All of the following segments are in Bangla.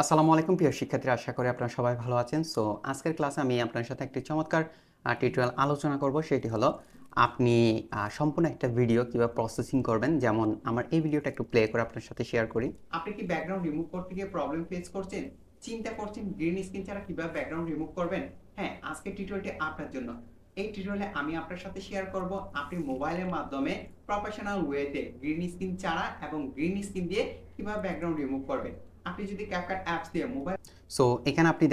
আসসালামু আলাইকুম প্রিয় শিক্ষার্থীরা, আশা করি আপনারা সবাই ভালো আছেন। সো আজকের ক্লাসে আমি আপনার সাথে একটি চমৎকার টিউটোরিয়াল আলোচনা করব। সেটি হলো আপনি সম্পূর্ণ একটা ভিডিও কিভাবে প্রসেসিং করবেন। যেমন আমার এই ভিডিওটা একটু প্লে করে আপনার সাথে শেয়ার করি। আপনি কি ব্যাকগ্রাউন্ড রিমুভ করতে গিয়ে প্রবলেম ফেস করছেন? চিন্তা করছেন গ্রিন স্ক্রিন ছাড়া কিভাবে ব্যাকগ্রাউন্ড রিমুভ করবেন? হ্যাঁ, আজকের টিউটোরিয়ালটি আপনার জন্য। এই টিউটোরিয়ালে আমি আপনার সাথে শেয়ার করব আপনি মোবাইলের মাধ্যমে প্রফেশনাল ওয়েতে গ্রিন স্ক্রিন ছাড়া এবং গ্রিন স্ক্রিন দিয়ে কিভাবে ব্যাকগ্রাউন্ড রিমুভ করবেন। আপনি যদি ক্যাপকাট অ্যাপস দিয়ে মোবাইল সো এখানে আপনি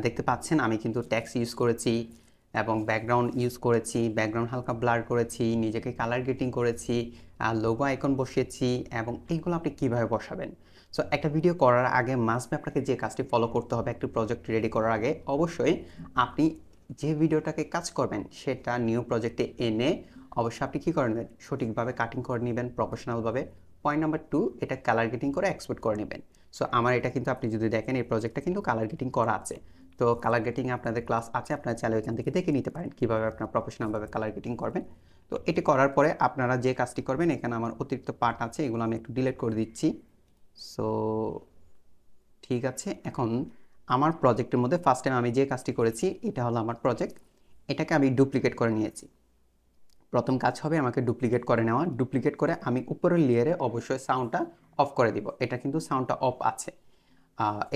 দেখতে পাচ্ছেন আমি কিন্তু টেক্সট ইউজ করেছি এবং ব্যাকগ্রাউন্ড ইউজ করেছি, ব্যাকগ্রাউন্ড হালকা ব্লার করেছি, নিজেকে কালার গ্রেডিং করেছি, লোগো আইকন বসিয়েছি এবং এইগুলো আপনি কিভাবে বসাবেন। সো একটা ভিডিও করার আগে মাস্ট আপনাকে যে কাজটি ফলো করতে হবে একটি প্রজেক্ট রেডি করার আগে, অবশ্যই আপনি যে ভিডিওটাকে কাজ করবেন সেটা নিউ প্রজেক্টে এনে অবশ্যই আপনি কী করে নেবেন, সঠিকভাবে কাটিং করে নেবেন প্রফেশনালভাবে। পয়েন্ট নাম্বার 2, এটা কালার গ্রেডিং করে এক্সপোর্ট করে নেবেন। সো আমার এটা কিন্তু আপনি যদি দেখেন এই প্রজেক্টটা কিন্তু কালার গ্রেডিং করা আছে। তো কালার গ্রেডিংয়ে আপনাদের ক্লাস আছে, আপনারা চাইলে ওইখান থেকে দেখে নিতে পারেন কীভাবে আপনারা প্রফেশনালভাবে কালার গ্রেডিং করবেন। তো এটি করার পরে আপনারা যে কাজটি করবেন, এখানে আমার অতিরিক্ত পার্ট আছে, এগুলো আমি একটু ডিলিট করে দিচ্ছি। সো ঠিক আছে, এখন আমার প্রজেক্টের মধ্যে ফার্স্ট টাইম আমি যে কাজটি করেছি, এটা হলো আমার প্রজেক্ট। এটাকে আমি ডুপ্লিকেট করে নিয়েছি। প্রথম কাজ হবে আমাকে ডুপ্লিকেট করে নেওয়া। ডুপ্লিকেট করে আমি উপরের লেয়ারে অবশ্যই সাউন্ডটা অফ করে দিব। এটা কিন্তু সাউন্ডটা অফ আছে।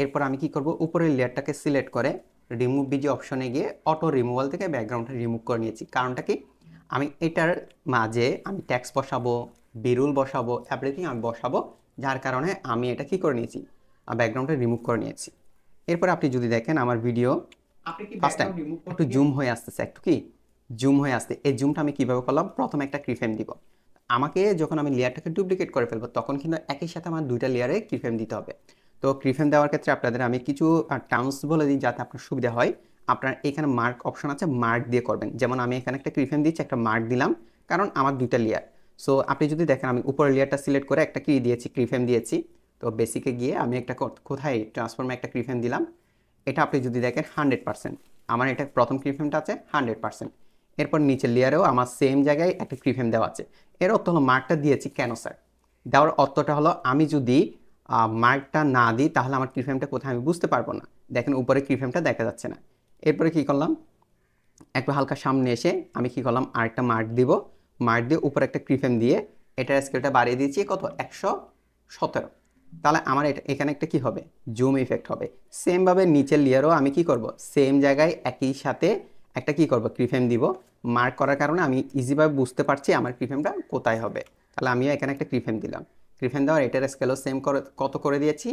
এরপর আমি কি করব, উপরের লেয়ারটাকে সিলেক্ট করে রিমুভ বিজি অপশনে গিয়ে অটো রিমুভাল থেকে ব্যাকগ্রাউন্ডটা রিমুভ করে নিয়েছি। কারণটা কি, আমি এটার মাঝে আমি ট্যাক্স বসাবো, বিরুল বসাবো, এভরিথিং আমি বসাবো, যার কারণে আমি এটা কি করে নিয়েছি, ব্যাকগ্রাউন্ডটা রিমুভ করে নিয়েছি। এরপর আপনি যদি দেখেন আমার ভিডিও আপনি কি ফার্স্ট টাইম ব্যাকগ্রাউন্ড রিমুভ একটু করতে গিয়ে জুম হয়ে আসতেছে, একটু কি জুম হয়ে আসতে। এই জুমটা আমি কিভাবে করলাম, প্রথমে একটা কিফ্রেম দিব। আমাকে যখন আমি লেয়ারটাকে ডুপ্লিকেট করে ফেলবো তখন কিন্তু একই সাথে আমার দুইটা লেয়ারে কিফ্রেম দিতে হবে। তো কিফ্রেম দেওয়ার ক্ষেত্রে আপনাদের আমি কিছু টার্মস বলে দিই যাতে আপনার সুবিধা হয়। আপনার এখানে মার্ক অপশন আছে, মার্ক দিয়ে করবেন। যেমন আমি এখানে একটা কিফ্রেম দিচ্ছি, একটা মার্ক দিলাম, কারণ আমার দুইটা লেয়ার। সো আপনি যদি দেখেন আমি উপরের লেয়ারটা সিলেক্ট করে একটা কি দিয়েছি, কিফ্রেম দিয়েছি। তো বেসিকে গিয়ে আমি একটা কোথায় ট্রান্সফর্মে একটা কিফ্রেম দিলাম। এটা আপনি যদি দেখেন 100%, আমার এটা প্রথম কিফ্রেমটা আছে 100%। এরপর নিচের লেয়ারেও আমার সেম জায়গায় একটা কিফ্রেম দেওয়া আছে। এর অর্থ হলো মার্কটা দিয়েছি কেন স্যার, দেওয়ার অর্থটা হলো আমি যদি মার্কটা না দিই তাহলে আমার কিফ্রেমটা কোথায় আমি বুঝতে পারবো না। দেখেন উপরে কিফ্রেমটা দেখা যাচ্ছে না। এরপরে কি করলাম, একটু হালকা সামনে এসে আমি কি করলাম, আরেকটা মার্ক দিব। মার্ক দিয়ে উপরে একটা কিফ্রেম দিয়ে এটার স্কেলটা বাড়িয়ে দিয়েছি কত, 117। তাহলে আমার এটা এখানে একটা কি হবে, জুম ইফেক্ট হবে। সেমভাবে নিচের লেয়ারও আমি কি করব, সেম জায়গায় একই সাথে একটা কি করব, কিফ্রেম দিব। মার্ক করার কারণে আমি ইজিভাবে বুঝতে পারছি আমার কিফ্রেমটা কোথায় হবে। তাহলে আমিও এখানে একটা কিফ্রেম দিলাম। কিফ্রেম দেওয়ার এটার স্কেলও সেম করে কত করে দিয়েছি,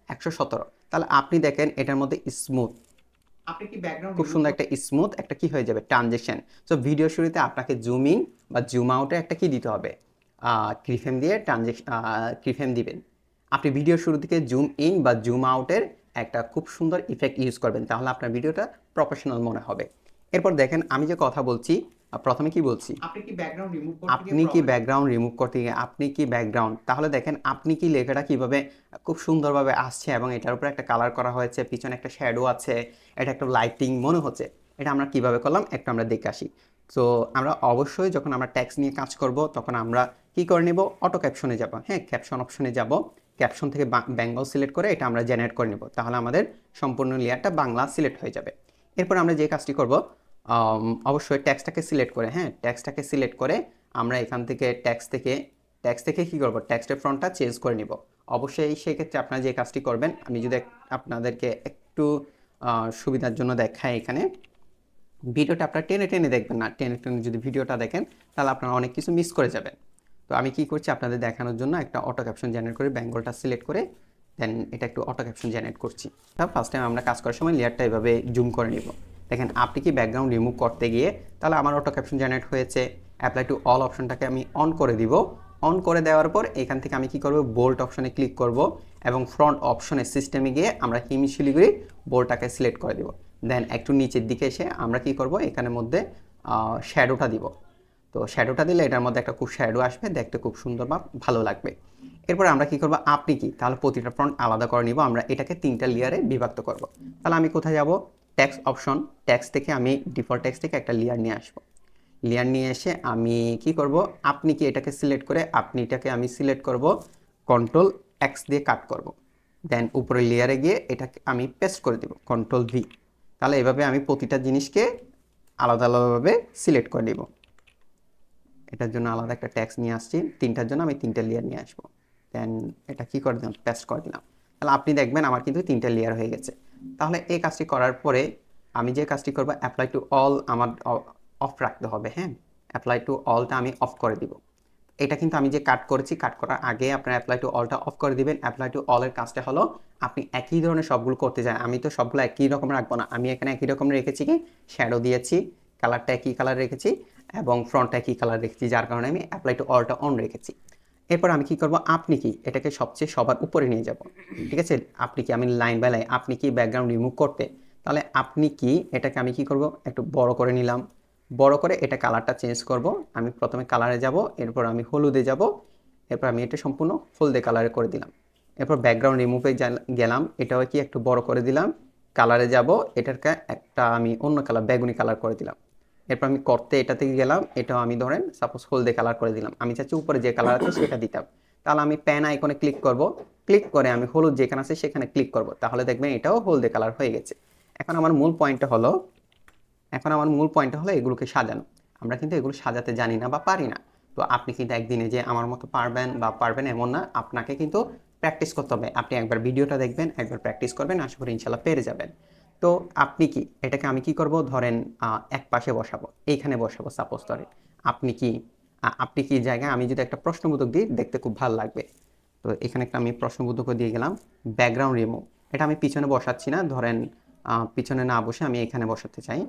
117। তাহলে আপনি দেখেন এটার মধ্যে স্মুথ, আপনি কি ব্যাকগ্রাউন্ড খুব রিমুভ সুন্দর করতে একটা স্মুথ একটা কি হয়ে যাবে, ট্রানজেকশন। সো ভিডিও শুরুতে আপনাকে জুম ইন বা জুম আউটে একটা কি দিতে হবে, কিফ্রেম দিয়ে ট্রানজেকশন কিফ্রেম দিবেন। আপনি ভিডিও শুরু থেকে জুম ইন বা জুম আউটের একটা খুব সুন্দর ইফেক্ট ইউজ করবেন, তাহলে আপনার ভিডিওটা প্রফেশনাল মনে হবে। এরপর দেখেন আমি যে কথা বলছি, প্রথমে কি বলছি, আপনি কি ব্যাকগ্রাউন্ড রিমুভ করতে গিয়ে আপনি কি প্রবলেম ব্যাকগ্রাউন্ড রিমুভ করতে গিয়ে আপনি কি ব্যাকগ্রাউন্ড, তাহলে দেখেন আপনি কি লেখাটা কিভাবে খুব সুন্দরভাবে আসছে এবং এটার উপরে একটা কালার করা হয়েছে, পিছনে একটা শ্যাডো আছে, এটা একটা লাইটিং মনে হচ্ছে। এটা আমরা কিভাবে করলাম একটু আমরা দেখে আসি। তো আমরা অবশ্যই যখন আমরা ট্যাক্স নিয়ে কাজ করব তখন আমরা কি করে নেব, অটো ক্যাপশনে যাব। হ্যাঁ, ক্যাপশন অপশনে যাব। ক্যাপশন থেকে বেঙ্গল সিলেক্ট করে এটা আমরা জেনারেট করে নেব, তাহলে আমাদের সম্পূর্ণ লেয়ারটা বাংলা সিলেক্ট হয়ে যাবে। এরপর আমরা যে কাজটি করব, অবশ্যই ট্যাক্সটাকে সিলেক্ট করে, হ্যাঁ ট্যাক্সটাকে সিলেক্ট করে আমরা এখান থেকে ট্যাক্স থেকে কি করব, ট্যাক্সটের ফ্রন্টটা চেঞ্জ করে নিব। অবশ্যই সেই ক্ষেত্রে আপনারা যে কাজটি করবেন, আমি যদি আপনাদেরকে একটু সুবিধার জন্য দেখাই, এখানে ভিডিওটা আপনারা টেনে টেনে দেখবেন না, টেনে টেনে যদি ভিডিওটা দেখেন তাহলে আপনারা অনেক কিছু মিস করে যাবেন। তো আমি কি করছি আপনাদের দেখানোর জন্য একটা অটো ক্যাপশন জেনারেট করে বেঙ্গলটা সিলেক্ট করে দেন এটা একটু অটো ক্যাপশন জেনারেট করছি। তারপর ফার্স্ট টাইম আমরা কাজ করার সময় লেয়ারটা এভাবে জুম করে নিব। দেখেন আপনি কি ব্যাকগ্রাউন্ড রিমুভ করতে গিয়ে তাহলে আমার অটো ক্যাপশন জেনারেট হয়েছে। অ্যাপ্লাই টু অল অপশনটাকে আমি অন করে দিব। অন করে দেওয়ার পর এখান থেকে আমি কি করব, বোল্ড অপশনে ক্লিক করব এবং ফ্রন্ট অপশনে সিস্টেমে গিয়ে আমরা হিমি শিলিগুড়ি বোল্ডটাকে সিলেক্ট করে দিব। দেন একটু নিচের দিকে এসে আমরা কি করব, এখানের মধ্যে শ্যাডোটা দিব। তো শ্যাডোটা দিলে এটার মধ্যে একটা খুব শ্যাডো আসবে, দেখতে খুব সুন্দর বা ভালো লাগবে। এরপর আমরা কি করব, আপনি কি, তাহলে প্রতিটা ফ্রন্ট আলাদা করে নিব, আমরা এটাকে 3টা লেয়ারে বিভক্ত করব। তাহলে আমি কোথায় যাব, ট্যাক্স অপশন, ট্যাক্স থেকে আমি ডিফল্ট ট্যাক্স থেকে একটা লেয়ার নিয়ে আসবো। লেয়ার নিয়ে এসে আমি কি করব, আপনি কি এটাকে সিলেক্ট করে আপনি এটাকে আমি সিলেক্ট করব, কন্ট্রোল এক্স দিয়ে কাট করব। দেন উপরের লেয়ারে গিয়ে এটাকে আমি পেস্ট করে দিব কন্ট্রোল ভি। তাহলে এভাবে আমি প্রতিটা জিনিসকে আলাদা আলাদাভাবে সিলেক্ট করে নিব। এটার জন্য আলাদা একটা ট্যাক্স নিয়ে আসছি, তিনটার জন্য আমি তিনটা লেয়ার নিয়ে আসবো। দেন এটা কি করে দিলাম, পেস্ট করে দিলাম। তাহলে আপনি দেখবেন আমার কিন্তু তিনটা লেয়ার হয়ে গেছে। তাহলে এই কাজটি করার পরে আমি যে কাজটি করবো, অ্যাপ্লাই টু অল আমার অফ রাখতে হবে। হ্যাঁ, অ্যাপ্লাই টু অলটা আমি অফ করে দিব। এটা কিন্তু আমি যে কাট করেছি, কাট করার আগে আপনার অ্যাপ্লাই টু অলটা অফ করে দিবেন। অ্যাপ্লাই টু অলের কাজটা হলো আপনি একই ধরনের সবগুলো করতে চান। আমি তো সবগুলো একই রকম রাখবো না, আমি এখানে একই রকম রেখেছি, কি শ্যাডো দিয়েছি, কালারটা একই কালার রেখেছি এবং ফ্রন্টটা একই কালার রেখেছি, যার কারণে আমি অ্যাপ্লাই টু অলটা অন রেখেছি। এরপর আমি কি করব, আপনি কি এটাকে সবচেয়ে সবার উপরে নিয়ে যাব। ঠিক আছে, আপনি কি আমি লাইন বাই লাইন, আপনি কি ব্যাকগ্রাউন্ড রিমুভ করতে, তাহলে আপনি কি এটাকে আমি কি করব, একটু বড় করে নিলাম। বড় করে এটা কালারটা চেঞ্জ করব। আমি প্রথমে কালারে যাব, এরপর আমি হলুদে যাব, এরপর আমি এটা সম্পূর্ণ হলদে কালারে করে দিলাম। এরপর ব্যাকগ্রাউন্ড রিমুভে গেলাম, এটাও কি একটু বড় করে দিলাম। কালারে যাব, এটাকে একটা আমি অন্য কালার বেগুনি কালার করে দিলাম। এরপর আমি করতে এটা থেকে গেলাম, এটাও আমি ধরেন সাপোজ হলদে কালার করে দিলাম। আমি চাচ্ছি উপরে যে কালার আছে সেটা দিতাম। তাহলে আমি প্যান আইকনে ক্লিক করব, ক্লিক করে আমি হলুদ যেখানে আছে সেখানে ক্লিক করব, তাহলে দেখবেন এটাও হলদে কালার হয়ে গেছে। এখন আমার মূল পয়েন্টটা হলো এগুলোকে সাজানো। আমরা কিন্তু এগুলো সাজাতে জানি না বা পারি না। তো আপনি কিন্তু একদিনে যে আমার মতো পারবেন এমন না, আপনাকে কিন্তু প্র্যাকটিস করতে হবে। আপনি একবার ভিডিওটা দেখবেন, একবার প্র্যাকটিস করবেন, আশা করি ইনশাল্লাহ পেরে যাবেন। তো আপনি কি এটাকে আমি কি করব, ধরেন এক পাশে বসাবো, এইখানে বসাবো সাপোজ ধরেন। আপনি কি জায়গায় আমি যদি একটা প্রশ্নবোধক দিই, দেখতে খুব ভালো লাগবে। তো এখানে একটা আমি প্রশ্নবোধক দিয়ে গেলাম, ব্যাকগ্রাউন্ড রিমুভ। এটা আমি পিছনে বসাচ্ছি না, ধরেন পিছনে না বসে আমি এখানে বসাতে চাই,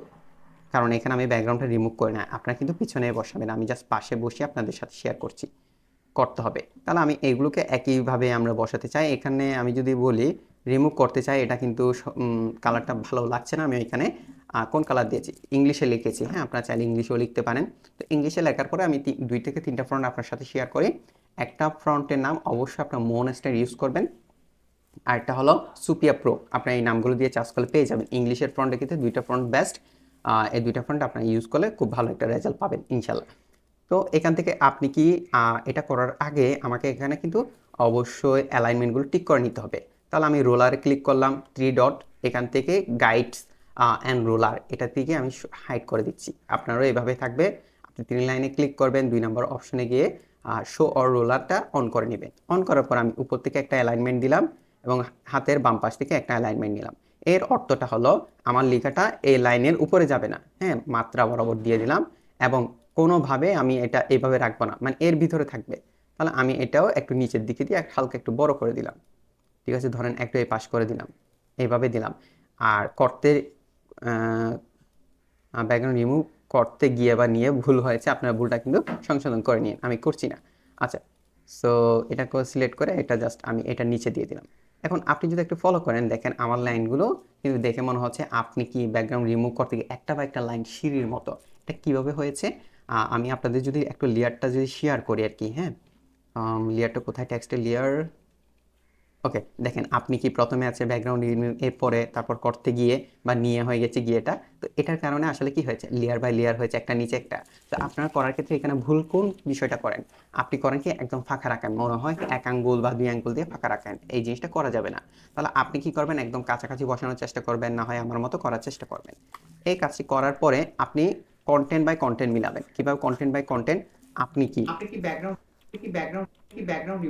কারণ এখানে আমি ব্যাকগ্রাউন্ডটা রিমুভ করি না। আপনারা কিন্তু পিছনে বসাবেন, আমি জাস্ট পাশে বসে আপনাদের সাথে শেয়ার করতে হবে। তাহলে আমি এইগুলোকে একইভাবে আমরা বসাতে চাই। এখানে আমি যদি বলি রিমুভ করতে চাই, এটা কিন্তু কালারটা ভালো লাগছে না। আমি এখানে কোন কালার দিয়েছি, ইংলিশে লিখেছি। হ্যাঁ, আপনারা চাইলে ইংলিশেও লিখতে পারেন। তো ইংলিশে লেখার পরে আমি 2 থেকে 3টা ফ্রন্ট আপনার সাথে শেয়ার করি। একটা ফ্রন্টের নাম অবশ্যই আপনার মোনস্টার ইউজ করবেন, আর একটা হলো সুপিয়া প্রো। আপনার এই নামগুলো দিয়ে চার্জ করলে পেয়ে যাবেন। ইংলিশের ফ্রন্টে কিন্তু 2টা ফ্রন্ট বেস্ট। এই 2টা ফ্রন্ট আপনার ইউজ করলে খুব ভালো একটা রেজাল্ট পাবেন ইনশাল্লাহ। তো এখান থেকে আপনি কি এটা করার আগে আমাকে এখানে কিন্তু অবশ্যই অ্যালাইনমেন্টগুলো ঠিক করে নিতে হবে। তাহলে আমি রোলারে ক্লিক করলাম, 3 ডট, এখান থেকে গাইডস অ্যান্ড রোলার এটা থেকে আমি হাইড করে দিচ্ছি। আপনারও এভাবে থাকবে। আপনি 3 লাইনে ক্লিক করবেন, 2 নম্বর অপশনে গিয়ে শো অর রোলারটা অন করে নেবেন। অন করার পর আমি উপর থেকে একটা অ্যালাইনমেন্ট দিলাম এবং হাতের বাম পাশ থেকে একটা অ্যালাইনমেন্ট নিলাম। এর অর্থটা হলো আমার লেখাটা এই লাইনের উপরে যাবে না। হ্যাঁ, মাত্রা বরাবর দিয়ে দিলাম এবং কোনোভাবে আমি এটা এইভাবে রাখবো না, মানে এর ভিতরে থাকবে। তাহলে আমি এটাও একটু নিচের দিকে দিয়ে হালকা একটু বড় করে দিলাম। ঠিক আছে, ধরেন একটু এই পাশ করে দিলাম, এইভাবে দিলাম। আর করতে ব্যাকগ্রাউন্ড রিমুভ করতে গিয়ে বা নিয়ে ভুল হয়েছে, আপনার ভুলটা কিন্তু সংশোধন করে নিন, আমি করছি না। আচ্ছা, সো এটাকে সিলেক্ট করে এটা জাস্ট আমি এটা নিচে দিয়ে দিলাম। এখন আপনি যদি একটু ফলো করেন, দেখেন আমার লাইনগুলো কিন্তু দেখে মনে হচ্ছে আপনি কি ব্যাকগ্রাউন্ড রিমুভ করতে গিয়ে একটা বা একটা লাইন সিঁড়ির মতো। এটা কীভাবে হয়েছে, আমি আপনাদের যদি একটু লেয়ারটা যদি শেয়ার করি আর কি। হ্যাঁ, লেয়ারটা কোথায়, টেক্সটের লেয়ার। ওকে, দেখেন আপনি কি প্রথমে আছে ব্যাকগ্রাউন্ড এরপরে তারপর করতে গিয়ে বা নিয়ে হয়ে গেছে গিয়েটা। তো এটার কারণে আসলে কি হয়েছে, লেয়ার বাই লেয়ার হয়েছে, একটা নিচে একটা। তো আপনারা করার ক্ষেত্রে এখানে ভুল কোন বিষয়টা করেন, আপনি করেন কি একদম ফাঁকা রাখেন, মনে হয় 1 আঙ্গুল বা 2 আঙ্গুল দিয়ে ফাঁকা রাখেন। এই জিনিসটা করা যাবে না। তাহলে আপনি কি করবেন, একদম কাছাকাছি বসানোর চেষ্টা করবেন, না হয় আমার মতো করার চেষ্টা করবেন। এই কাজটি করার পরে আপনি কন্টেন্ট বাই কন্টেন্ট মিলাবেন। কিভাবে কন্টেন্ট বাই কন্টেন্ট, আপনি কি আপনি কি ব্যাকগ্রাউন্ড কি ব্যাকগ্রাউন্ড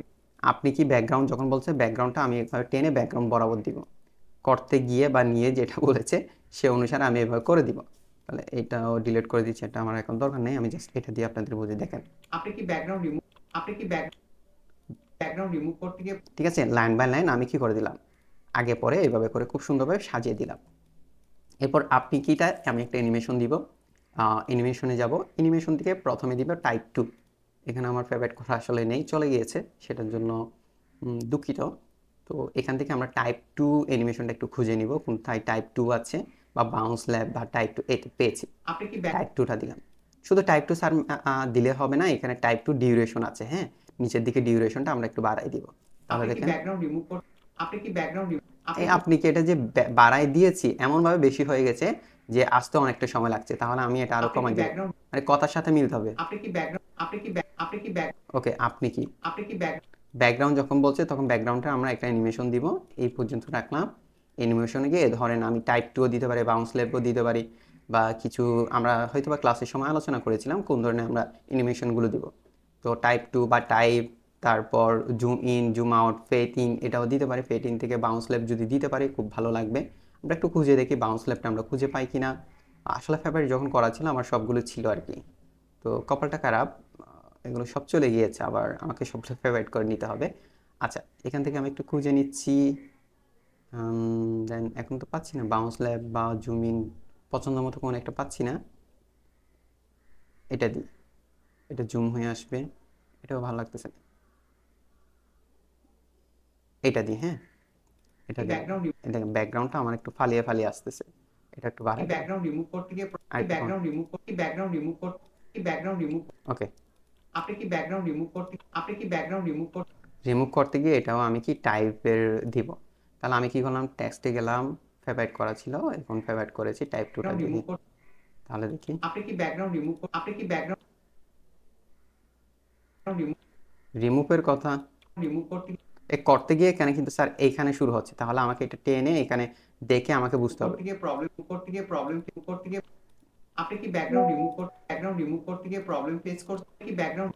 আপনি কি ব্যাকগ্রাউন্ড যখন বলছে, ব্যাকগ্রাউন্ডটা আমি এভাবে টেনে ব্যাকগ্রাউন্ড বরাবর দিব। করতে গিয়ে বা নিয়ে যেটা বলেছে সে অনুসারে আমি এভাবে করে দিব। তাহলে এটাও ডিলিট করে দিচ্ছি, এটা আমার এখন দরকার নেই, আমি জাস্ট এটা দিয়ে আপনাদের বুঝে দেখেন। আপনি কি ব্যাকগ্রাউন্ড রিমুভ আপনি কি ব্যাকগ্রাউন্ড রিমুভ করতে গিয়ে ঠিক আছে, লাইন বাই লাইন আমি কি করে দিলাম, আগে পরে এইভাবে করে খুব সুন্দরভাবে সাজিয়ে দিলাম। এরপর আপনি কিটা আমি একটা অ্যানিমেশন দিব, অ্যানিমেশনে যাব, অ্যানিমেশন থেকে প্রথমে দিব টাইপ 2। এখানে আমার ফেভারিট করা আসলে নেই, চলে গিয়েছে, সেটার জন্য দুঃখিত। তো এখান থেকে আমরা টাইপ 2 অ্যানিমেশনটা একটু খুঁজে নিব, কোথায় টাইপ 2 আছে বা বাউন্স ল্যাব বা টাইপ 2 এতে পেয়েছি। আপনি কি টাইপ 2টা দিলাম। শুধু টাইপ 2 স্যার দিলে হবে না, এখানে টাইপ 2 ডিউরেশন আছে। হ্যাঁ, নিচের দিকে ডিউরেশনটা আমরা একটু বাড়াই দিব। তাহলে আপনি কি দেখেন ব্যাকগ্রাউন্ড রিমুভ করতে আপনি কি ব্যাকগ্রাউন্ড আপনি এই কি আপনি কি এটা যে বাড়াই দিয়েছি এমনভাবে বেশি হয়ে গেছে যে আসতে অনেকটা সময় লাগছে, তাহলে আমি এটা আরো আপনি কি কমাই দিব। ব্যাকগ্রাউন্ড মানে কথার সাথে মিলতে হবে। আপনি কি ব্যাকগ্রাউন্ড আপনি কি ওকে, আপনি কি আপনি কি ব্যাক ব্যাকগ্রাউন্ড যখন বলছে তখন ব্যাকগ্রাউন্ডে আমরা একটা অ্যানিমেশন দিব, এই পর্যন্ত রাখলাম। অ্যানিমেশনে গিয়ে ধরেন আমি টাইপ টুও দিতে পারি, বাউন্স লেপও দিতে পারি, বা কিছু আমরা হয়তো বা ক্লাসের সময় আলোচনা করেছিলাম কোন ধরনের আমরা অ্যানিমেশনগুলো দিব। তো টাইপ টু বা টাইপ, তারপর zoom in zoom out, fade in এটাও দিতে পারি। ফেড ইন থেকে বাউন্স লেপ যদি দিতে পারি খুব ভালো লাগবে। আমরা একটু খুঁজে দেখি বাউন্স লেপটা আমরা খুঁজে পাই কিনা। আসলে ফেভারিট যখন করা ছিল আমার সবগুলো ছিল আর কি। তো কপালটা খারাপ, এগুলো সব চলে গিয়েছে, আবার আমাকে সবটা ফেভারিট করে নিতে হবে। আচ্ছা, এখান থেকে আমি একটু খুঁজে নিচ্ছি। দেন এখন তো পাচ্ছি না বাউন্স ল্যাব বা জুম ইন, পছন্দ মতো কোনো একটা পাচ্ছি না। এটা দিই, এটা জুম হয়ে আসবে, এটাও ভালো লাগতেছে না। এটা দিই, হ্যাঁ, এটা এই দিলাম। ব্যাকগ্রাউন্ড এটা ব্যাকগ্রাউন্ডটা আমার একটু ফালিয়ে ফালিয়ে আসতেছে, এটা একটু এই বাড়াই দিলাম। ব্যাকগ্রাউন্ড রিমুভ করতে গিয়ে আর এই একটু কম। ব্যাকগ্রাউন্ড রিমুভ করতে এই ব্যাকগ্রাউন্ড রিমুভ করতে এই ব্যাকগ্রাউন্ড রিমুভ ওকে, আপনি কি ব্যাকগ্রাউন্ড রিমুভ করতে আপনি কি ব্যাকগ্রাউন্ড রিমুভ করতে রিমুভ করতে গিয়ে এটাও আমি কি টাইপের দিব। তাহলে আমি কি করলাম, টেক্সটে গেলাম, ফেভারিট করা ছিল, এখন ফেভারিট করেছি, টাইপ টুটা ব্যাকগ্রাউন্ড দেখি। রিমুভ করতে তাহলে দেখি আপনি কি ব্যাকগ্রাউন্ড রিমুভ আপনি কি ব্যাকগ্রাউন্ড রিমুভ রিমুভের কথা রিমুভ করতে এ করতে গিয়ে এখানে কিন্তু স্যার এইখানে শুরু হচ্ছে, তাহলে আমাকে এটা টেনে এখানে দেখে আমাকে বুঝতে হবে। করতে গিয়ে আপনি কি ব্যাকগ্রাউন্ড রিমুভ করতে গিয়ে প্রবলেম ফেস করতে কি ব্যাকগ্রাউন্ড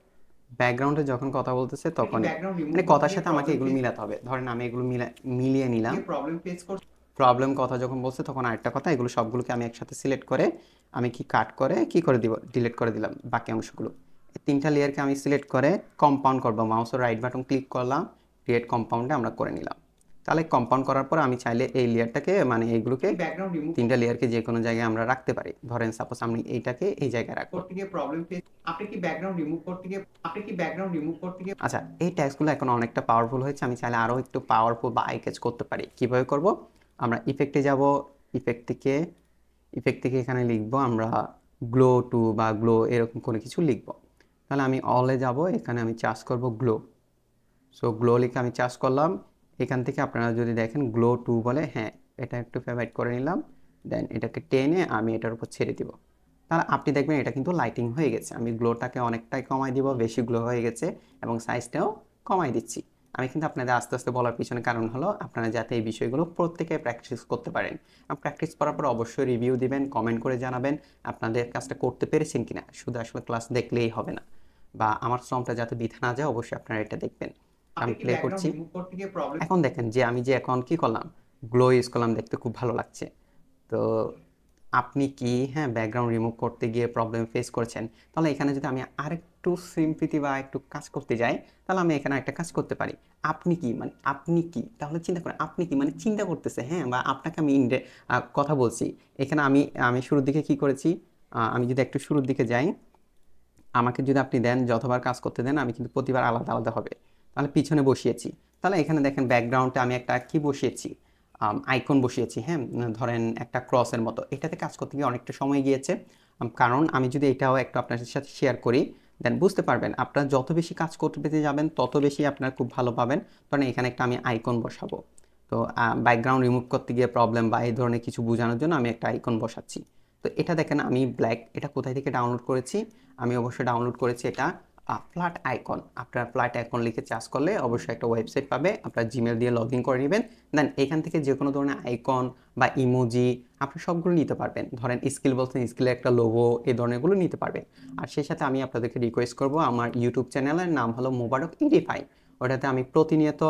ব্যাকগ্রাউন্ডে যখন কথা বলতেছে আপনি কি তখনই, ব্যাকগ্রাউন্ড রিমুভ মানে করতে কথার গিয়ে সাথে আমাকে প্রবলেম এগুলো ফেস মিলাতে হবে। ধরেন আমি এগুলো মিলিয়ে নিলাম। গিয়ে প্রবলেম ফেস করতে প্রবলেম কথা যখন বলছে তখন আরেকটা কথা, এগুলো সবগুলোকে আমি একসাথে সিলেক্ট করে আমি কি কাট করে কি করে দিব, ডিলিট করে দিলাম বাকি অংশগুলো। এই তিনটা লেয়ারকে আমি সিলেক্ট করে কম্পাউন্ড করবো, মাউসের রাইট বাটন ক্লিক করলাম, ক্রিয়েট কম্পাউন্ডে আমরা করে নিলাম। তাহলে কম্পাউন্ড করার পর আমি চাইলে এই লেয়ারটাকে মানে এইগুলোকে কি ব্যাকগ্রাউন্ড রিমুভ তিনটা লেয়ারকে যে কোনো জায়গায় আমরা রাখতে পারি। ধরেন সাপোজ আমি এইটাকে এই জায়গায় রাখবো। করতে গিয়ে প্রবলেম ফেস আপনি কি ব্যাকগ্রাউন্ড রিমুভ করতে গিয়ে আপনি কি ব্যাকগ্রাউন্ড রিমুভ করতে গিয়ে আচ্ছা, এই ট্যাক্সগুলো এখন অনেকটা পাওয়ারফুল হয়েছে, আমি চাইলে আরও একটু পাওয়ারফুল বা আই ক্যাচ করতে পারি। কীভাবে করব, আমরা ইফেক্টে যাব, ইফেক্ট থেকে এখানে লিখবো আমরা গ্লো টু বা গ্লো এরকম কোনো কিছু লিখবো। তাহলে আমি অলে যাব, এখানে আমি চার্জ করব গ্লো। সো গ্লো লিখে আমি চার্জ করলাম। এখান থেকে আপনারা যদি দেখেন গ্লো টু বলে, হ্যাঁ, এটা একটু ফেভারিট করে নিলাম। দেন এটাকে টেনে আমি এটার উপর ছেড়ে দিব। তাহলে আপনি দেখবেন এটা কিন্তু লাইটিং হয়ে গেছে। আমি গ্লোটাকে অনেকটাই কমাই দিব, বেশি গ্লো হয়ে গেছে, এবং সাইজটাও কমাই দিচ্ছি। আমি কিন্তু আপনাদের আস্তে আস্তে বলার পিছনে কারণ হলো আপনারা যাতে এই বিষয়গুলো প্রত্যেকে প্র্যাকটিস করতে পারেন। প্র্যাকটিস করার পর অবশ্যই রিভিউ দিবেন, কমেন্ট করে জানাবেন আপনাদের কাজটা করতে পেরেছেন কিনা। শুধু আসলে ক্লাস দেখলেই হবে না, বা আমার শ্রমটা যাতে বৃথা না যায় অবশ্যই আপনারা এটা দেখবেন। আপনি আমি কি প্লে ব্যাকগ্রাউন্ড করছি। রিমুভ করতে গিয়ে প্রবলেম এখন দেখেন যে আমি যে এখন কি করলাম, গ্লো ইউজ করলাম, দেখতে খুব ভালো লাগছে। তো আপনি কি, হ্যাঁ, ব্যাকগ্রাউন্ড রিমুভ করতে গিয়ে প্রবলেম ফেস করেছেন, তাহলে এখানে যদি আমি আরেকটু সিম্পলিটি বা একটু কাজ করতে যাই, তাহলে আমি এখানে একটা কাজ করতে পারি। আপনি কি মানে আপনি কি, তাহলে চিন্তা করেন আপনি কি মানে চিন্তা করতেছে, হ্যাঁ, বা আপনাকে আমি কথা বলছি। এখানে আমি আমি শুরুর দিকে কি করেছি, আমি যদি একটু শুরুর দিকে যাই, আমাকে যদি আপনি দেন যতবার কাজ করতে দেন আমি কিন্তু প্রতিবার আলাদা আলাদা হবে। তাহলে পিছনে বসিয়েছি, তাহলে এখানে দেখেন ব্যাকগ্রাউন্ডে আমি একটা কি বসিয়েছি, আইকন বসিয়েছি, হ্যাঁ, ধরেন একটা ক্রসের মতো। এটাতে কাজ করতে গিয়ে অনেকটা সময় গিয়েছে। কারণ আমি যদি এটাও একটু আপনার সাথে শেয়ার করি, দেন বুঝতে পারবেন। আপনারা যত বেশি কাজ করতে যাবেন তত বেশি আপনার খুব ভালো পাবেন। কারণ এখানে একটা আমি আইকন বসাবো। তো ব্যাকগ্রাউন্ড রিমুভ করতে গিয়ে প্রবলেম বা এই ধরনের কিছু বোঝানোর জন্য আমি একটা আইকন বসাচ্ছি। তো এটা দেখেন আমি ব্ল্যাক, এটা কোথায় থেকে ডাউনলোড করেছি, আমি অবশ্যই ডাউনলোড করেছি এটা ফ্ল্যাট আইকন। আপনার ফ্ল্যাট আইকন লিখে চার্জ করলে অবশ্যই একটা ওয়েবসাইট পাবে, আপনার জিমেল দিয়ে লগ ইন করে নেবেন। দেন এখান থেকে যে কোনো ধরনের আইকন বা ইমোজি আপনি সবগুলো নিতে পারবেন। ধরেন স্কিল বলছেন, স্কিলের একটা লোগো, এই ধরনেরগুলো নিতে পারবেন। আর সেই সাথে আমি আপনাদেরকে রিকোয়েস্ট করব, আমার ইউটিউব চ্যানেলের নাম হলো মোবারক এডিফাই। ওটাতে আমি প্রতিনিয়ত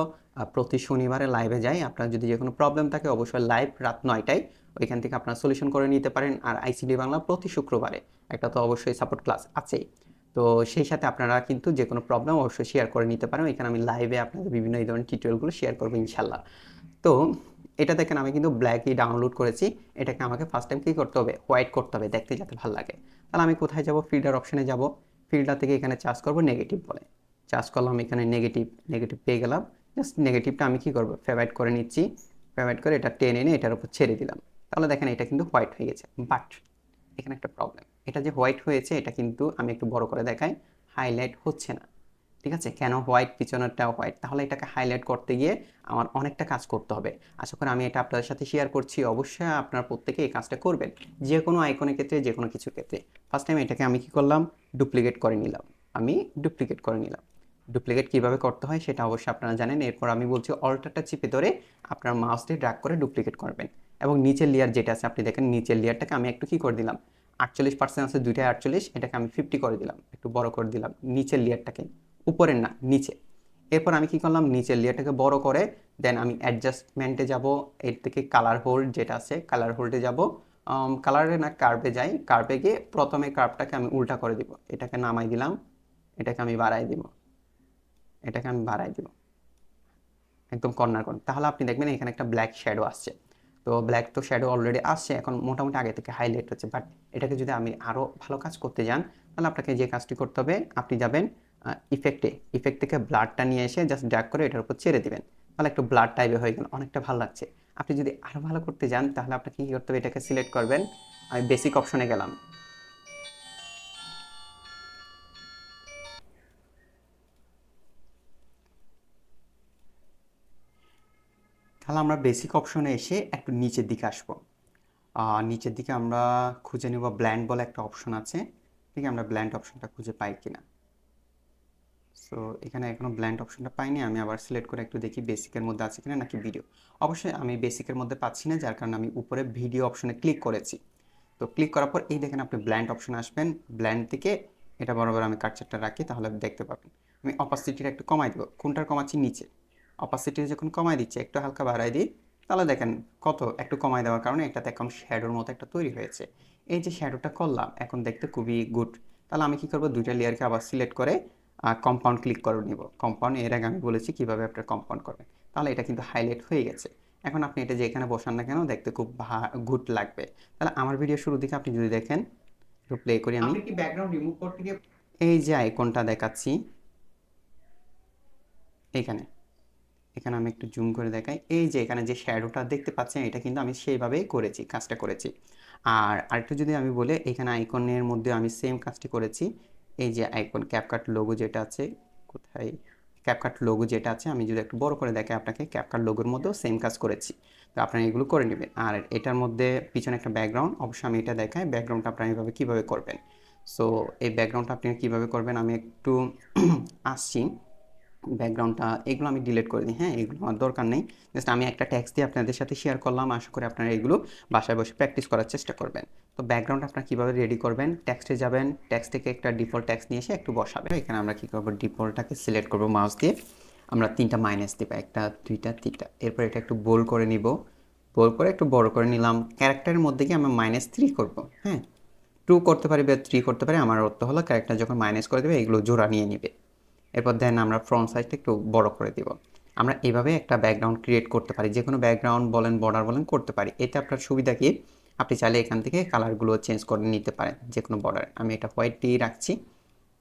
প্রতি শনিবারে লাইভে যাই। আপনার যদি যে কোনো প্রবলেম থাকে অবশ্যই লাইভ রাত 9টায় ওইখান থেকে আপনার সলিউশন করে নিতে পারেন। আর আইসিডি বাংলা প্রতি শুক্রবারে একটা তো অবশ্যই সাপোর্ট ক্লাস আছেই। তো সেই সাথে আপনারা কিন্তু যে কোনো প্রবলেম অবশ্যই শেয়ার করে নিতে পারেন। এখানে আমি লাইভে আপনাদের বিভিন্ন এই ধরনের টিউটোরিয়ালগুলো শেয়ার করবো ইনশাল্লাহ। তো এটা দেখেন আমি কিন্তু ব্ল্যাকই ডাউনলোড করেছি। এটাকে আমাকে ফার্স্ট টাইম কী করতে হবে, হোয়াইট করতে হবে, দেখতে যাতে ভালো লাগে। তাহলে আমি কোথায় যাব, ফিল্টার অপশনে যাব। ফিল্টার থেকে এখানে চার্জ করব নেগেটিভ বলে, চার্জ করলাম, এখানে নেগেটিভ নেগেটিভ পেয়ে গেলাম। জাস্ট নেগেটিভটা আমি কী করবো, ফেভারিট করে নিচ্ছি। ফেভারিট করে এটা টেনে এনে এটার উপর ছেড়ে দিলাম। তাহলে দেখেন এটা কিন্তু হোয়াইট হয়ে গেছে। বাট এখানে একটা প্রবলেম, এটা যে হোয়াইট হয়েছে এটা কিন্তু আমি একটু বড় করে দেখাই, হাইলাইট হচ্ছে না। ঠিক আছে, কেন হোয়াইট, পিছনেরটাও হোয়াইট, তাহলে এটাকে হাইলাইট করতে গিয়ে আমার অনেকটা কাজ করতে হবে। আশা করি আমি এটা আপনাদের সাথে শেয়ার করছি, অবশ্যই আপনার প্রত্যেকে এই কাজটা করবেন যে কোনো আইকনের ক্ষেত্রে, যে কোনো কিছুর ক্ষেত্রে। ফার্স্ট টাইম এটাকে আমি কি করলাম, ডুপ্লিকেট করে নিলাম, আমি ডুপ্লিকেট করে নিলাম। ডুপ্লিকেট কিভাবে করতে হয় সেটা অবশ্যই আপনারা জানেন। এরপর আমি বলছি অল্টারটা চেপে ধরে আপনার মাউস দিয়ে ড্র্যাগ করে ডুপ্লিকেট করবেন এবং নিচের লেয়ার যেটা আছে আপনি দেখেন নিচের লেয়ারটাকে আমি একটু কি করে দিলাম, 48% আছে, দুইটাই 48, এটাকে আমি 50 করে দিলাম, একটু বড় করে দিলাম নিচের লেয়ারটাকে, উপরের না নিচে। এরপর আমি কি করলাম, নিচের লেয়ারটাকে বড় করে দেন আমি অ্যাডজাস্টমেন্টে যাব, এর থেকে কালার হোল্ড যেটা আছে কালার হোল্ডে যাব, কালারে না কার্ভে যাই, কার্ভে গিয়ে প্রথমে কার্ভটাকে আমি উল্টা করে দিব, এটাকে নামাই দিলাম, এটাকে আমি বাড়াই দিব, এটাকে আমি বাড়াই দিব একদম কর্নার কোণ, তাহলে আপনি দেখবেন এখানে একটা ব্ল্যাক শ্যাডো আসছে। তো ব্ল্যাক তো শ্যাডো অলরেডি আসছে, এখন মোটামুটি আগে থেকে হাইলাইট হচ্ছে, বাট এটাকে যদি আমি আরও ভালো কাজ করতে যান তাহলে আপনাকে যে কাজটি করতে হবে, আপনি যাবেন ইফেক্টে, ইফেক্ট থেকে ব্লাডটা নিয়ে এসে জাস্ট ড্র্যাগ করে এটার উপর ছেড়ে দিবেন, তাহলে একটু ব্লাড টাইপে হয়ে গেল, অনেকটা ভালো লাগছে। আপনি যদি আরও ভালো করতে যান তাহলে আপনাকে কী করতে হবে, এটাকে সিলেক্ট করবেন, আমি বেসিক অপশনে গেলাম, তাহলে আমরা বেসিক অপশনে এসে একটু নিচের দিকে আসবো। নিচের দিকে আমরা খুঁজে নেব ব্ল্যান্ড বলে একটা অপশন আছে, ঠিক আছে, আমরা ব্ল্যান্ড অপশনটা খুঁজে পাই কিনা। সো এখানে এখনো ব্ল্যান্ড অপশনটা পাইনি, আমি আবার সিলেক্ট করে একটু দেখি বেসিকের মধ্যে আছে কিনা নাকি ভিডিও। অবশ্যই আমি বেসিকের মধ্যে পাচ্ছি না, যার কারণে আমি উপরে ভিডিও অপশনে ক্লিক করেছি। তো ক্লিক করার পর এই দেখেন আপনি ব্ল্যান্ড অপশনে আসবেন, ব্ল্যান্ড থেকে এটা বরাবর আমি কাটচারটা রাখি তাহলে দেখতে পাবেন। আমি অপাসিটিটা একটু কমাই দেবো, কোনটার কমাচ্ছি, নিচে অপাসিটি যখন কমাই দিচ্ছি একটু হালকা বাড়াই দিই, তাহলে দেখেন কত একটু কমাই দেওয়ার কারণে এটাতে এখন শ্যাডোর মতো একটা তৈরি হয়েছে। এই যে শ্যাডোটা করলাম এখন দেখতে খুবই গুড। তাহলে আমি কি করব, দুইটা লেয়ারকে আবার সিলেক্ট করে কম্পাউন্ড ক্লিক করে নিব, কম্পাউন্ড, এর আগে আমি বলেছি কিভাবে আপনার কম্পাউন্ড করবেন, তাহলে এটা কিন্তু হাইলাইট হয়ে গেছে। এখন আপনি এটা যেখানে বসান না কেন দেখতে খুব গুড লাগবে। তাহলে আমার ভিডিও শুরু দিকে আপনি যদি দেখেন, একটু প্লে করি আমি, আপনি কি ব্যাকগ্রাউন্ড রিমুভ করতে গিয়ে এই যে আইকনটা দেখাচ্ছি এইখানে, এখানে আমি একটু জুম করে দেখাই, এই যে এখানে যে শ্যাডোটা দেখতে পাচ্ছেন এটা কিন্তু আমি সেইভাবেই করেছি, কাজটা করেছি। আর আরেকটু যদি আমি বলি, এখানে আইকনের মধ্যে আমি সেম কাজটি করেছি, এই যে আইকন ক্যাপকাট লোগো যেটা আছে, কোথায় ক্যাপকাট লোগো যেটা আছে, আমি যদি একটু বড় করে দেখাই আপনাকে, ক্যাপকাট লোগোর মধ্যেও সেম কাজ করেছি। তো আপনারা এগুলো করে নেবেন। আর এটার মধ্যে পিছনে একটা ব্যাকগ্রাউন্ড, অবশ্যই আমি এটা দেখাই ব্যাকগ্রাউন্ডটা আপনারা এইভাবে কীভাবে করবেন। সো এই ব্যাকগ্রাউন্ডটা আপনি কীভাবে করবেন আমি একটু আসছি, ব্যাকগ্রাউন্ডটা এগুলো আমি ডিলিট করে দিই, হ্যাঁ এগুলো আমার দরকার নেই, জাস্ট আমি একটা ট্যাক্স দিয়ে আপনাদের সাথে শেয়ার করলাম, আশা করি আপনারা এগুলো বাসায় বসে প্র্যাকটিস করার চেষ্টা করবেন। তো ব্যাকগ্রাউন্ড আপনারা কীভাবে রেডি করবেন, ট্যাক্সটে যাবেন, ট্যাক্স থেকে একটা ডিফল্ট ট্যাক্স নিয়ে এসে একটু বসাবেন, এখানে আমরা কী করবো, ডিফল্টটাকে সিলেক্ট করবো মাউস দিয়ে, আমরা তিনটা মাইনাস দেবো, একটা দুইটা তিনটা, এরপর এটা একটু বোল্ড করে নিব, বোল্ড করে একটু বড় করে নিলাম, ক্যারেক্টারের মধ্যে গিয়ে আমরা -3 করবো, হ্যাঁ 2 করতে পারি বা 3 করতে পারি, আমার অর্থ হলো ক্যারেক্টার যখন মাইনাস করে দেবে এগুলো জোড়া নিয়ে নিবে। এরপর দেন আমরা ফ্রন্ট সাইডটা একটু বড় করে দিব। আমরা এভাবে একটা ব্যাকগ্রাউন্ড ক্রিয়েট করতে পারি, যে কোনো ব্যাকগ্রাউন্ড বলেন বর্ডার বলেন করতে পারি। এতে আপনার সুবিধা কি, আপনি চাইলে এখান থেকে কালারগুলো চেঞ্জ করে নিতে পারেন যে কোনো বর্ডার, আমি এটা হোয়াইট দিয়ে রাখছি।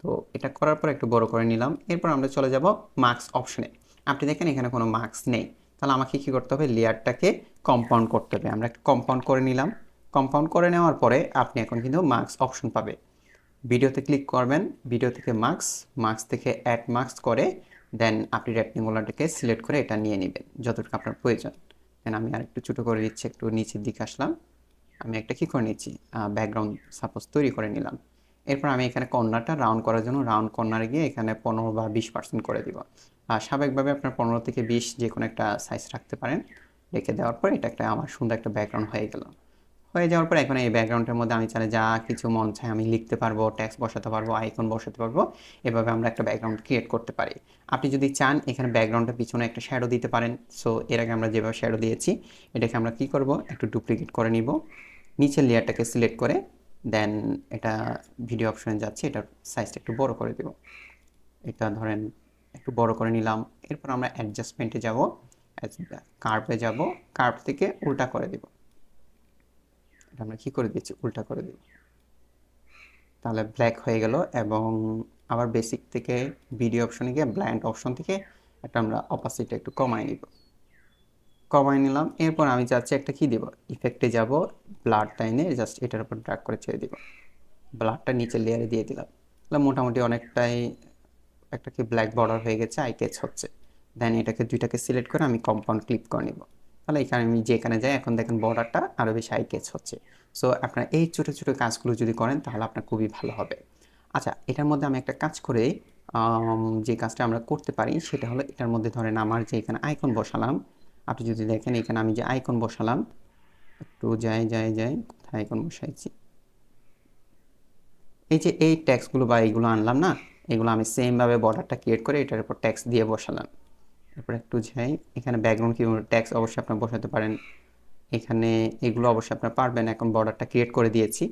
তো এটা করার পর একটু বড় করে নিলাম, এরপর আমরা চলে যাব মার্কস অপশনে। আপনি দেখেন এখানে কোনো মার্কস নেই, তাহলে আমাকে কী করতে হবে, লেয়ারটাকে কম্পাউন্ড করতে হবে, আমরা একটু কম্পাউন্ড করে নিলাম। কম্পাউন্ড করে নেওয়ার পরে আপনি এখন কিন্তু মার্কস অপশন পাবে, ভিডিওতে ক্লিক করবেন, ভিডিও থেকে মার্কস, মার্কস থেকে অ্যাড মার্কস করে দেন আপনি রেক্টেঙ্গুলারটাকে সিলেক্ট করে এটা নিয়ে নেবেন যতটুকু আপনার প্রয়োজন। দেন আমি আরেকটু ছোটো করে দিচ্ছি, একটু নিচের দিকে আসলাম, আমি একটা কী করে নিচ্ছি, ব্যাকগ্রাউন্ড সাপোজ তৈরি করে নিলাম। এরপর আমি এখানে কর্নারটা রাউন্ড করার জন্য রাউন্ড কর্নারে গিয়ে এখানে 15 বা 20% করে দিব। আর স্বাভাবিকভাবে আপনার 15 থেকে 20 যে কোনো একটা সাইজ রাখতে পারেন, রেখে দেওয়ার পর এটা একটা আমার সুন্দর একটা ব্যাকগ্রাউন্ড হয়ে গেল। হয়ে যাওয়ার পর এখন এই ব্যাকগ্রাউন্ডের মধ্যে আমি চাইলে যা কিছু মন চায় আমি লিখতে পারবো, ট্যাক্স বসাতে পারবো, আইকন বসাতে পারবো, এভাবে আমরা একটা ব্যাকগ্রাউন্ড ক্রিয়েট করতে পারি। আপনি যদি চান এখানে ব্যাকগ্রাউন্ডের পিছনে একটা শ্যাডো দিতে পারেন। সো এর আগে আমরা যেভাবে শ্যাডো দিয়েছি এটাকে আমরা কি করব, একটু ডুপ্লিকেট করে নিব, নিচের লেয়ারটাকে সিলেক্ট করে দেন এটা ভিডিও অপশনে যাচ্ছে, এটার সাইজটা একটু বড় করে দেব, এটা ধরেন একটু বড় করে নিলাম। এরপর আমরা অ্যাডজাস্টমেন্টে যাব, কার্ভে যাব, কার্ভ থেকে উল্টা করে দেব, এটা আমরা কী করে দিচ্ছি, উল্টা করে দিই, তাহলে ব্ল্যাক হয়ে গেল। এবং আবার বেসিক থেকে ভিডিও অপশনে গিয়ে ব্ল্যান্ড অপশন থেকে একটা আমরা অপাসিটি একটু কমাই নিব, কমাই নিলাম। এরপর আমি চাচ্ছি একটা কি দেব, ইফেক্টে যাব, ব্লাডটা এনে জাস্ট এটার উপর ড্র্যাগ করে ছেড়ে দিব, ব্লাডটা নিচের লেয়ারে দিয়ে দিলাম, তাহলে মোটামুটি অনেকটাই একটা কি ব্ল্যাক বর্ডার হয়ে গেছে, আই ক্যাচ হচ্ছে। দেন এটাকে দুইটাকে সিলেক্ট করে আমি কম্পাউন্ড ক্লিক করে নিব, তাহলে এখানে আমি যেখানে যাই এখন দেখেন বর্ডারটা আরও বেশি আই ক্যাচ হচ্ছে। সো আপনারা এই ছোটো ছোটো কাজগুলো যদি করেন তাহলে আপনার খুবই ভালো হবে। আচ্ছা এটার মধ্যে আমি একটা কাজ করে যে কাজটা আমরা করতে পারি সেটা হলো এটার মধ্যে ধরেন আমার যে এখানে আইকন বসালাম, আপনি যদি দেখেন এখানে আমি যে আইকন বসালাম, একটু যাই কোথায় আইকন বসাইছি, এই যে এই ট্যাক্সগুলো বা এইগুলো আনলাম না, এগুলো আমি সেমভাবে বর্ডারটা ক্রিয়েট করে এটার উপর ট্যাক্স দিয়ে বসালাম। এরপর একটু যাই, এখানে ব্যাকগ্রাউন্ড কীভাবে ট্যাক্স অবশ্যই আপনার বসাতে পারেন, এখানে এগুলো অবশ্যই আপনার পারবেন। এখন বর্ডারটা ক্রিয়েট করে দিয়েছি।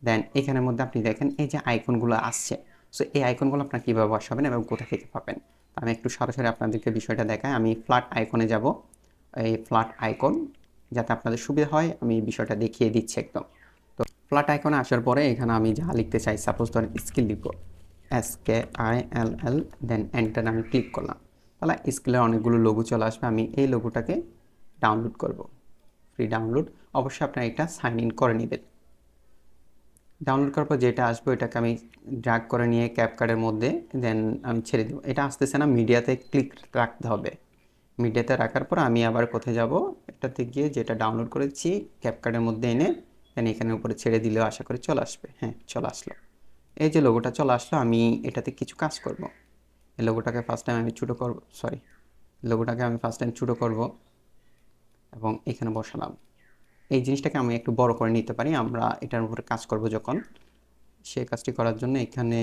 দেন এখানের মধ্যে আপনি দেখেন এই যে আইকনগুলো আসছে, সো এই আইকনগুলো আপনার কীভাবে বসাবেন এবং কোথা থেকে পাবেন। আমি একটু সরাসরি আপনাদেরকে বিষয়টা দেখাই। আমি ফ্ল্যাট আইকনে যাব, এই ফ্ল্যাট আইকন, যাতে আপনাদের সুবিধা হয় আমি বিষয়টা দেখিয়ে দিচ্ছি একদম। তো ফ্ল্যাট আইকনে আসার পরে এখানে আমি যা লিখতে চাই, সাপোজ ধরেন স্কিল লিখব, SKILL, দেন এন্টার আমি ক্লিক করলাম, তাহলে স্কিলের অনেকগুলো লোগো চলে আসবে। আমি এই লোগোটাকে ডাউনলোড করব, ফ্রি ডাউনলোড। অবশ্যই আপনারা এটা সাইন ইন করে নেবেন। ডাউনলোড করার পর যেটা আসবে ওইটাকে আমি ড্র্যাগ করে নিয়ে ক্যাপকার্ডের মধ্যে দেন আমি ছেড়ে দেবো। এটা আসতেছে না, মিডিয়াতে ক্লিক রাখতে হবে। মিডিয়াতে রাখার পর আমি আবার কোথায় যাব, এটাতে গিয়ে যেটা ডাউনলোড করেছি ক্যাপকার্ডের মধ্যে এনে দেন এখানের উপরে ছেড়ে দিলেও আশা করি চলে আসবে। হ্যাঁ, চলে আসলো। এই যে লোগোটা চলে আসলো, আমি এটাতে কিছু কাজ করব। এই লোগোটাকে ফার্স্ট টাইম আমি ছোটো করব, লোগোটাকে আমি ফার্স্ট টাইম ছোটো করব এবং এখানে বসালাম। এই জিনিসটাকে আমি একটু বড় করে নিতে পারি, আমরা এটার উপরে কাজ করব যখন। সেই কাজটি করার জন্য এখানে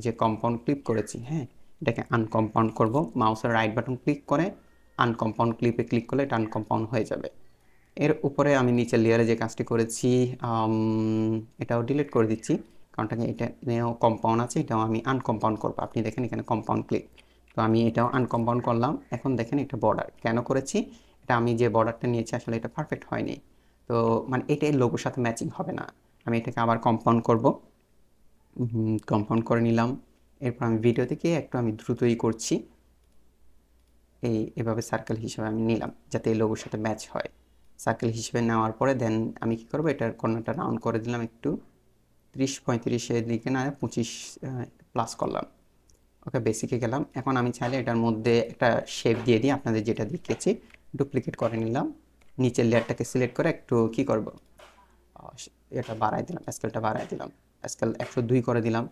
যে কম্পাউন্ড ক্লিক করেছি, হ্যাঁ, এটাকে আনকম্পাউন্ড করব। মাউসের রাইট বাটন ক্লিক করে আনকম্পাউন্ড ক্লিপে ক্লিক করলে এটা আনকম্পাউন্ড হয়ে যাবে। এর উপরে আমি নিচের লেয়ারে যে কাজটি করেছি এটাও ডিলিট করে দিচ্ছি, কারণ এটা নিয়েও কম্পাউন্ড আছে, এটাও আমি আনকম্পাউন্ড করবো। আপনি দেখেন এখানে কম্পাউন্ড ক্লিক, তো আমি এটাও আনকম্পাউন্ড করলাম। এখন দেখেন এটা বর্ডার কেন করেছি, এটা আমি যে বর্ডারটা নিয়েছি আসলে এটা পারফেক্ট হয়নি, তো মানে এটা এই লোগোর সাথে ম্যাচিং হবে না। আমি এটাকে আবার কম্পাউন্ড করব, কম্পাউন্ড করে নিলাম। এরপর আমি ভিডিও থেকে একটু আমি দ্রুতই করছি, এভাবে সার্কেল হিসেবে আমি নিলাম যাতে এই লোগোর সাথে ম্যাচ হয়। সার্কেল হিসেবে নেওয়ার পরে দেন আমি কি করব, এটার কর্নারটা রাউন্ড করে দিলাম একটু, 30-35-এর দিকে না 25 প্লাস করলাম। ওকে, বেসিকে গেলাম। এখন আমি চাইলে এটার মধ্যে একটা শেপ দিয়ে দিই, আপনাদের যেটা দেখিয়েছি ডুপ্লিকেট করে নিলাম। নিচের লেয়ারটাকে সিলেক্ট করে একটু কি করব, এটা বাড়াই দিলাম, স্কেলটা বাড়াই দিলাম, স্কেল 102 করে দিলাম।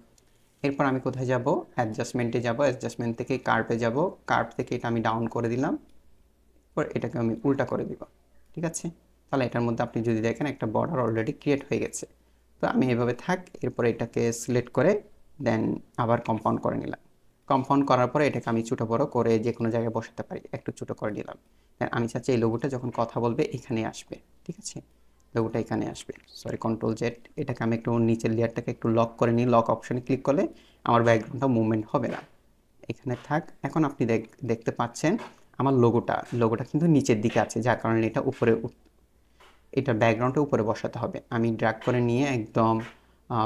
এরপর আমি কোথায় যাব, অ্যাডজাস্টমেন্টে যাব, অ্যাডজাস্টমেন্ট থেকে কার্ভে যাব, কার্ভ থেকে এটা আমি ডাউন করে দিলাম, এরপর এটাকে আমি উল্টা করে দিব। ঠিক আছে, তাহলে এটার মধ্যে আপনি যদি দেখেন একটা বর্ডার অলরেডি ক্রিয়েট হয়ে গেছে। তো আমি এভাবে থাক, এরপর এটাকে সিলেক্ট করে দেন আবার কম্পাউন্ড করে নিলাম। কম্পাউন্ড করার পরে এটাকে আমি ছোটো বড়ো করে যে কোনো জায়গায় বসাতে পারি, একটু ছোটো করে নিলাম। দেন আমি চাচ্ছি এই লোগোটা যখন কথা বলবে এখানে আসবে। ঠিক আছে, লোগোটা এখানে আসবে, কন্ট্রোল Z। এটাকে আমি একটু নিচের লেয়ারটাকে একটু লক করে নিই, লক অপশানে ক্লিক করলে আমার ব্যাকগ্রাউন্ডটা মুভমেন্ট হবে না, এখানে থাক। এখন আপনি দেখতে পাচ্ছেন আমার লোগোটা কিন্তু নিচের দিকে আছে, যার কারণে এটা উপরে এটা ব্যাকগ্রাউন্ডের উপরে বসাতে হবে। আমি ড্র্যাগ করে নিয়ে একদম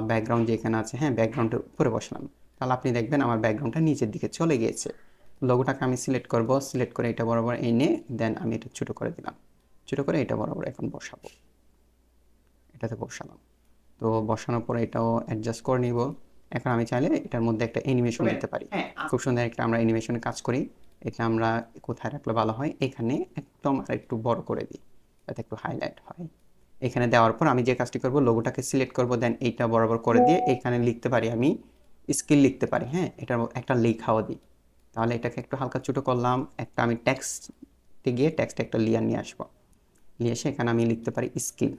ব্যাকগ্রাউন্ড যেখানে আছে, হ্যাঁ, ব্যাকগ্রাউন্ডের উপরে বসালাম, তাহলে আপনি দেখবেন আমার ব্যাকগ্রাউন্ডটা নিচের দিকে চলে গিয়েছে। লোগোটাকে আমি সিলেক্ট করব, সিলেক্ট করে এটা বরাবর এনে দেন আমি এটা ছোটো করে দিলাম, ছোটো করে এটা বরাবর এখন বসাবো, এটাতে বসালাম। তো বসানোর পরে এটাও অ্যাডজাস্ট করে নিব। এখন আমি চাইলে এটার মধ্যে একটা অ্যানিমেশন দিতে পারি, হ্যাঁ, খুব সুন্দর একটা আমরা অ্যানিমেশনের কাজ করি। এটা আমরা কোথায় রাখলে ভালো হয়, এখানে একদম আর একটু বড় করে দিই যাতে একটু হাইলাইট হয়। এখানে দেওয়ার পর আমি যে কাজটি করব, লোগোটাকে সিলেক্ট করব, দেন এইটা বরাবর করে দিয়ে এখানে লিখতে পারি, আমি স্কিল লিখতে পারি, হ্যাঁ, এটার একটা লেখাও দিই। তাহলে এটাকে একটু হালকা ছোটো করলাম, একটা আমি টেক্সটে গিয়ে টেক্সটে একটা লেয়ার নিয়ে আসবো, নিয়ে এসে এখানে আমি লিখতে পারি স্কিল,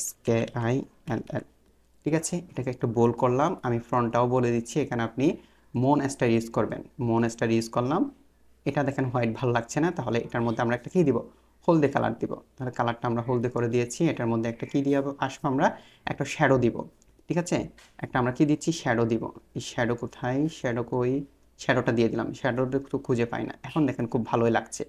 SKILL। ঠিক আছে, এটাকে একটু বোল্ড করলাম। আমি ফ্রন্টটাও বলে দিচ্ছি, এখানে আপনি মোন স্টার ইউজ করবেন, মোন স্টার ইউজ করলাম। এটা দেখেন হোয়াইট ভালো লাগছে না, তাহলে এটার মধ্যে আমরা একটা কী দিব, হলদে কালার দিব। তাহলে কালারটা আমরা হলদে করে দিয়েছি, এটার মধ্যে একটা কী দিয়ে আসবো, আমরা একটা শ্যাডো দিব। ঠিক আছে, একটা আমরা কি দিচ্ছি, শ্যাডো দিব। এই শ্যাডো কোথায়, শ্যাডো কই, শ্যাডোটা দিয়ে দিলাম, শ্যাডোটা একটু খুঁজে পাই না। এখন দেখেন খুব ভালোই লাগছে।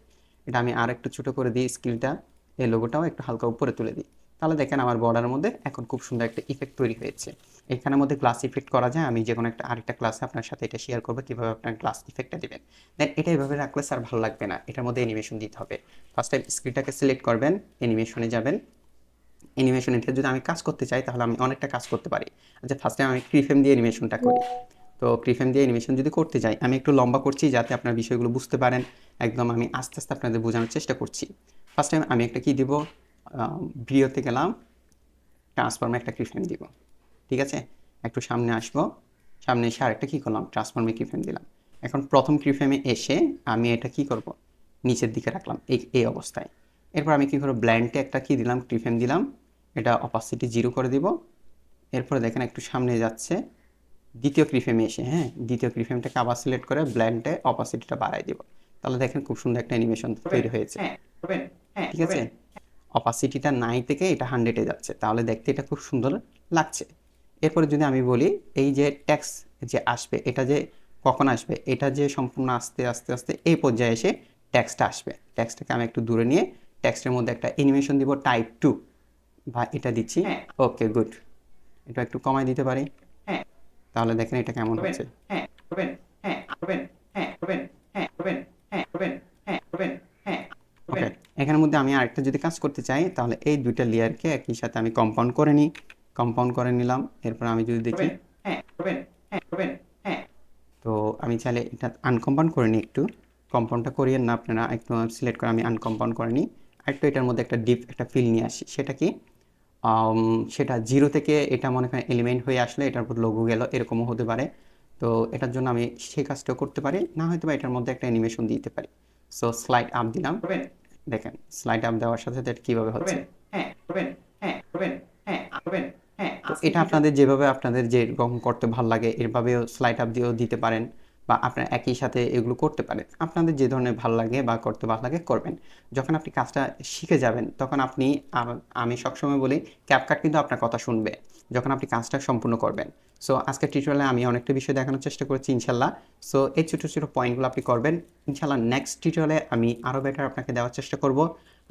এটা আমি আর একটু ছোটো করে দিই স্কিলটা, এই লোগোটাও একটু হালকা উপরে তুলে দিই, তাহলে দেখেন আমার বর্ডারের মধ্যে এখন খুব সুন্দর একটা ইফেক্ট তৈরি হয়েছে। এখানের মধ্যে গ্লাস ইফেক্ট করা যায়, আমি যে কোনো একটা আরেকটা ক্লাসে আপনার সাথে এটা শেয়ার করবো কীভাবে আপনার গ্লাস ইফেক্টটা দেবেন। দেন এটা এভাবে রাখলে স্যার ভালো লাগবে না, এটার মধ্যে অ্যানিমেশন দিতে হবে। ফার্স্ট টাইম স্ক্রিনটাকে সিলেক্ট করবেন, অ্যানিমেশনে যাবেন। অ্যানিমেশন এটা যদি আমি কাজ করতে চাই তাহলে আমি অনেকটা কাজ করতে পারি। আচ্ছা, ফার্স্ট টাইম আমি প্রিফ্রেম দিয়ে অ্যানিমেশনটা করি। তো প্রিফ্রেম দিয়ে অ্যানিমেশন যদি করতে যাই, আমি একটু লম্বা করছি যাতে আপনার বিষয়গুলো বুঝতে পারেন, একদম আমি আস্তে আস্তে আপনাদের বোঝানোর চেষ্টা করছি। ফার্স্ট টাইম আমি একটা কী দিব, ভিডিওতে গেলাম, ট্রান্সফর্মে একটা প্রিফ্রেম দিব। ঠিক আছে, একটু সামনে আসবো, সামনে এসে আরেকটা কী করলাম, ট্রান্সফর্মে কিফ্রেম দিলাম। এখন প্রথম কিফ্রেমে এসে আমি এটা কি করব, নিচের দিকে রাখলাম এই অবস্থায়। এরপর আমি কী করবো, ব্ল্যান্ডে একটা কি দিলাম, কিফ্রেম দিলাম, এটা অপাসিটি 0 করে দিব। এরপরে দেখেন একটু সামনে যাচ্ছে, দ্বিতীয় কিফ্রেমে এসে, হ্যাঁ, দ্বিতীয় কিফ্রেমটাকে আবার সিলেক্ট করে ব্ল্যান্ডে অপাসিটিটা বাড়াই দিব। তাহলে দেখেন খুব সুন্দর একটা অ্যানিমেশন তৈরি হয়েছে। হ্যাঁ করবেন, হ্যাঁ ঠিক আছে, করবেন। অপাসিটিটা 9 থেকে এটা 100-এ যাচ্ছে, তাহলে দেখতে এটা খুব সুন্দর লাগছে। এরপরে যদি আমি বলি এই যে ট্যাক্স যে আসবে, এটা যে কখন আসবে, এটা যে সম্পূর্ণ আস্তে আস্তে আস্তে এই পর্যায়ে এসে ট্যাক্সটা আসবে। ট্যাক্সটাকে আমি একটু দূরে নিয়ে ট্যাক্সের মধ্যে একটা অ্যানিমেশন দিব টাইপ 2 বা এটা দিচ্ছি। হ্যাঁ ওকে গুড, এটা একটু কমাই দিতে পারি, হ্যাঁ তাহলে দেখেন এটা কেমন করবেন, হচ্ছে। হ্যাঁ করবেন, হ্যাঁ করবেন, হ্যাঁ করবেন, হ্যাঁ করবেন, হ্যাঁ করবেন, হ্যাঁ করবেন, হ্যাঁ ওকে, করবেন, এখানের মধ্যে আমি আরেকটা যদি কাজ করতে চাই, তাহলে এই দুইটা লেয়ারকে একই সাথে আমি কম্পাউন্ড করে নিই, কম্পাউন্ড করে নিলাম। এরপর আমি যদি দেখি, করবেন, হ্যাঁ করবেন, হ্যাঁ করবেন, হ্যাঁ তো আমি চাইলে এটা আনকম্পাউন্ড করে নিই, একটু কম্পাউন্ডটা করিয়েন না আপনারা, একটু সিলেক্ট করে আমি আনকম্পাউন্ড করে নিই। একটু এটার মধ্যে একটা ডিপ একটা ফিল নিয়ে আসি। সেটা কি, সেটা 0 থেকে এটা মনে করেন এলিমেন্ট হয়ে আসলে এটার উপর লোগো গেল, এরকমও হতে পারে। তো এটার জন্য আমি সেই কাজটাও করতে পারি, না হয়তো বা এটার মধ্যে একটা অ্যানিমেশন দিতে পারি। সো স্লাইড আপ দিলাম, করবেন, দেখেন স্লাইড আপ দেওয়ার সাথে সাথে এটা কীভাবে হচ্ছে। করবেন, হ্যাঁ করবেন, হ্যাঁ করবেন, হ্যাঁ করবেন, হ্যাঁ তো আজকে এটা আপনাদের যেভাবে আপনাদের যেরকম করতে ভালো লাগে এভাবেও স্লাইড আপ দিয়েও দিতে পারেন, বা আপনার একই সাথে এগুলো করতে পারেন। আপনাদের যে ধরনের ভালো লাগে বা করতে ভালো লাগে করবেন। যখন আপনি কাজটা শিখে যাবেন তখন আপনি, আমি সবসময় বলি ক্যাপকাট কিন্তু আপনার কথা শুনবে যখন আপনি কাজটা সম্পূর্ণ করবেন। সো আজকের টিউটোরিয়ালে আমি অনেকটা বিষয় দেখানোর চেষ্টা করেছি ইনশাল্লাহ। সো এই ছোটো ছোটো পয়েন্টগুলো আপনি করবেন ইনশাল্লাহ। নেক্সট টিউটোরিয়ালে আমি আরও বেটার আপনাকে দেওয়ার চেষ্টা করব।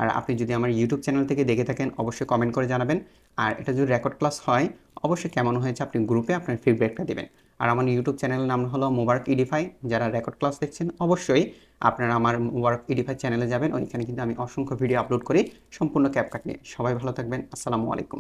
আর আপনি যদি আমার ইউটিউব চ্যানেল থেকে দেখে থাকেন অবশ্যই কমেন্ট করে জানাবেন। আর এটা যদি রেকর্ড ক্লাস হয় অবশ্যই কেমন হয়েছে আপনি গ্রুপে আপনার ফিডব্যাকটা দেবেন। আর আমার ইউটিউব চ্যানেলের নাম হলো মোবারক ইডিফাই। যারা রেকর্ড ক্লাস দেখছেন অবশ্যই আপনারা আমার মোবারক ইডিফাই চ্যানেলে যাবেন, ওইখানে কিন্তু আমি অসংখ্য ভিডিও আপলোড করি সম্পূর্ণ ক্যাপকাট নিয়ে। সবাই ভালো থাকবেন, আসসালামু আলাইকুম।